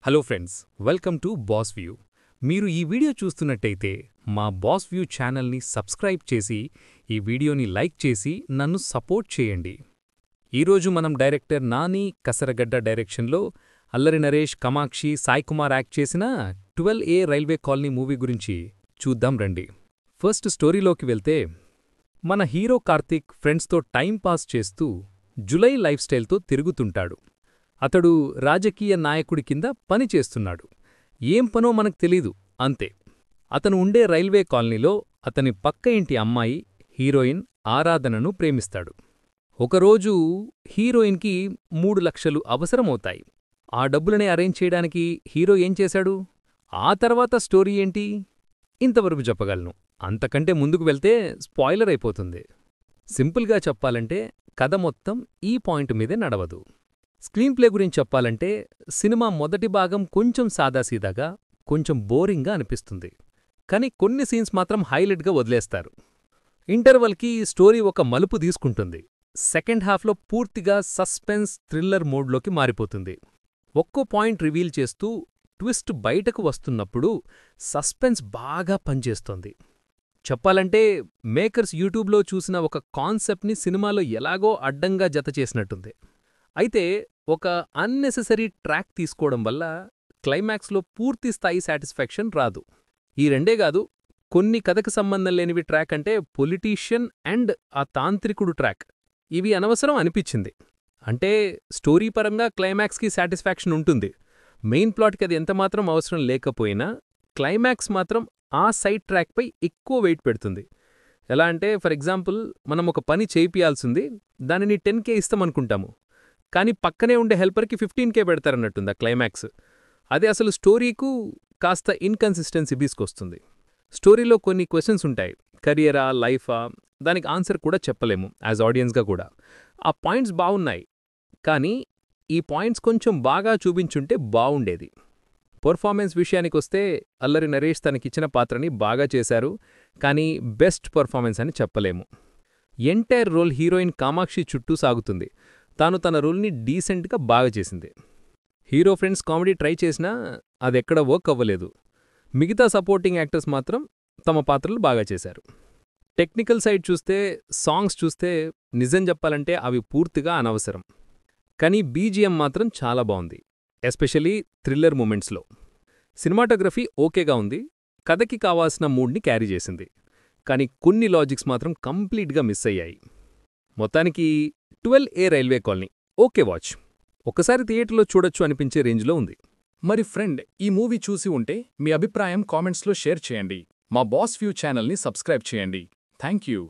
Hello friends, welcome to boss view. మీరు ఈ video చూస్తున్నట్టయితే మా బాస్ వ్యూ ఛానల్ని సబ్స్క్రైబ్ చేసి ఈ వీడియోని లైక్ చేసి నన్ను సపోర్ట్ చేయండి. ఈరోజు మనం డైరెక్టర్ నాని కసరగడ్డ డైరెక్షన్లో అల్లరి నరేష్, కామాక్షి, సాయి కుమార్ యాక్ట్ చేసిన 12A రైల్వే కాలనీ మూవీ గురించి చూద్దాం రండి. ఫస్ట్ స్టోరీలోకి వెళ్తే మన హీరో కార్తీక్ ఫ్రెండ్స్తో టైం పాస్ చేస్తూ జులై లైఫ్ స్టైల్తో తిరుగుతుంటాడు. అతడు రాజకీయ నాయకుడి కింద పని చేస్తున్నాడు. ఏం పనో మనకు తెలీదు, అంతే. అతను ఉండే రైల్వే కాలనీలో అతని పక్క ఇంటి అమ్మాయి హీరోయిన్ ఆరాధనను ప్రేమిస్తాడు. ఒకరోజు హీరోయిన్కి 3 లక్షలు అవసరమవుతాయి. ఆ డబ్బులని అరేంజ్ చేయడానికి హీరో ఏం చేశాడు? ఆ తర్వాత స్టోరీ ఏంటి? ఇంతవరకు చెప్పగలను. అంతకంటే ముందుకు వెళ్తే స్పాయిలర్ అయిపోతుంది. సింపుల్గా చెప్పాలంటే కథ మొత్తం ఈ పాయింట్ మీదే నడవదు. స్క్రీన్ ప్లే గురించి చెప్పాలంటే సినిమా మొదటి భాగం కొంచెం సాదాసీదాగా, కొంచెం బోరింగ్గా అనిపిస్తుంది. కానీ కొన్ని సీన్స్ మాత్రం హైలైట్గా వదిలేస్తారు. ఇంటర్వల్కి స్టోరీ ఒక మలుపు తీసుకుంటుంది. సెకండ్ హాఫ్లో పూర్తిగా సస్పెన్స్ థ్రిల్లర్ మోడ్లోకి మారిపోతుంది. ఒక్కో పాయింట్ రివీల్ చేస్తూ ట్విస్ట్ బయటకు వస్తున్నప్పుడు సస్పెన్స్ బాగా పనిచేస్తోంది. చెప్పాలంటే మేకర్స్ యూట్యూబ్లో చూసిన ఒక కాన్సెప్ట్ని సినిమాలో ఎలాగో అడ్డంగా జతచేసినట్టుంది. అయితే ఒక అన్నెసెసరీ ట్రాక్ తీసుకోవడం వల్ల క్లైమాక్స్లో పూర్తిస్థాయి సాటిస్ఫాక్షన్ రాదు. ఈ రెండే కాదు, కొన్ని కథకు సంబంధం లేనివి ట్రాక్ అంటే పొలిటీషియన్ అండ్ ఆ తాంత్రికుడు ట్రాక్, ఇవి అనవసరం అనిపించింది. అంటే స్టోరీ పరంగా క్లైమాక్స్కి సాటిస్ఫాక్షన్ ఉంటుంది. మెయిన్ ప్లాట్కి అది ఎంతమాత్రం అవసరం లేకపోయినా క్లైమాక్స్ మాత్రం ఆ సైడ్ ట్రాక్పై ఎక్కువ వెయిట్ పెడుతుంది. ఎలా అంటే ఫర్ ఎగ్జాంపుల్, మనం ఒక పని చేయిపియాల్సింది, దానిని 10K ఇస్తామనుకుంటాము. కానీ పక్కనే ఉండే హెల్పర్కి 15K పెడతారన్నట్టుంది ఆ క్లైమాక్స్. అదే అసలు స్టోరీకు కాస్త ఇన్కన్సిస్టెన్సీ తీసుకొస్తుంది. స్టోరీలో కొన్ని క్వశ్చన్స్ ఉంటాయి, కెరియరా, లైఫా, దానికి ఆన్సర్ కూడా చెప్పలేము యాజ్ ఆడియన్స్గా కూడా. ఆ పాయింట్స్ బావున్నాయి, కానీ ఈ పాయింట్స్ కొంచెం బాగా చూపించుంటే బావుండేది. పర్ఫార్మెన్స్ విషయానికొస్తే అల్లరి నరేష్ తనకిచ్చిన పాత్రని బాగా చేశారు, కానీ బెస్ట్ పర్ఫార్మెన్స్ అని చెప్పలేము. ఎంటైర్ రోల్ హీరోయిన్ కామాక్షి చుట్టూ సాగుతుంది. తాను తన రోల్ని డీసెంట్గా బాగా చేసింది. హీరో ఫ్రెండ్స్ కామెడీ ట్రై చేసినా అదెక్కడ వర్క్ అవ్వలేదు. మిగతా సపోర్టింగ్ యాక్టర్స్ మాత్రం తమ పాత్రలు బాగా చేశారు. టెక్నికల్ సైడ్ చూస్తే, సాంగ్స్ చూస్తే నిజం చెప్పాలంటే అవి పూర్తిగా అనవసరం. కానీ బీజిఎం మాత్రం చాలా బావుంది, ఎస్పెషలీ థ్రిల్లర్ మూమెంట్స్లో. సినిమాటోగ్రఫీ ఓకేగా ఉంది, కథకి కావాల్సిన మూడ్ని క్యారీ చేసింది. కానీ కొన్ని లాజిక్స్ మాత్రం కంప్లీట్గా మిస్ అయ్యాయి. మొత్తానికి 12A railway colony okay watch, ఒకసారి థియేటర్లో చూడొచ్చు అనిపించే రేంజ్లో ఉంది. మరి ఫ్రెండ్, ఈ మూవీ చూసి ఉంటే మీ అభిప్రాయం కామెంట్స్లో షేర్ చేయండి. మా బాస్ వ్యూ ఛానల్ని సబ్స్క్రైబ్ చేయండి. Thank you.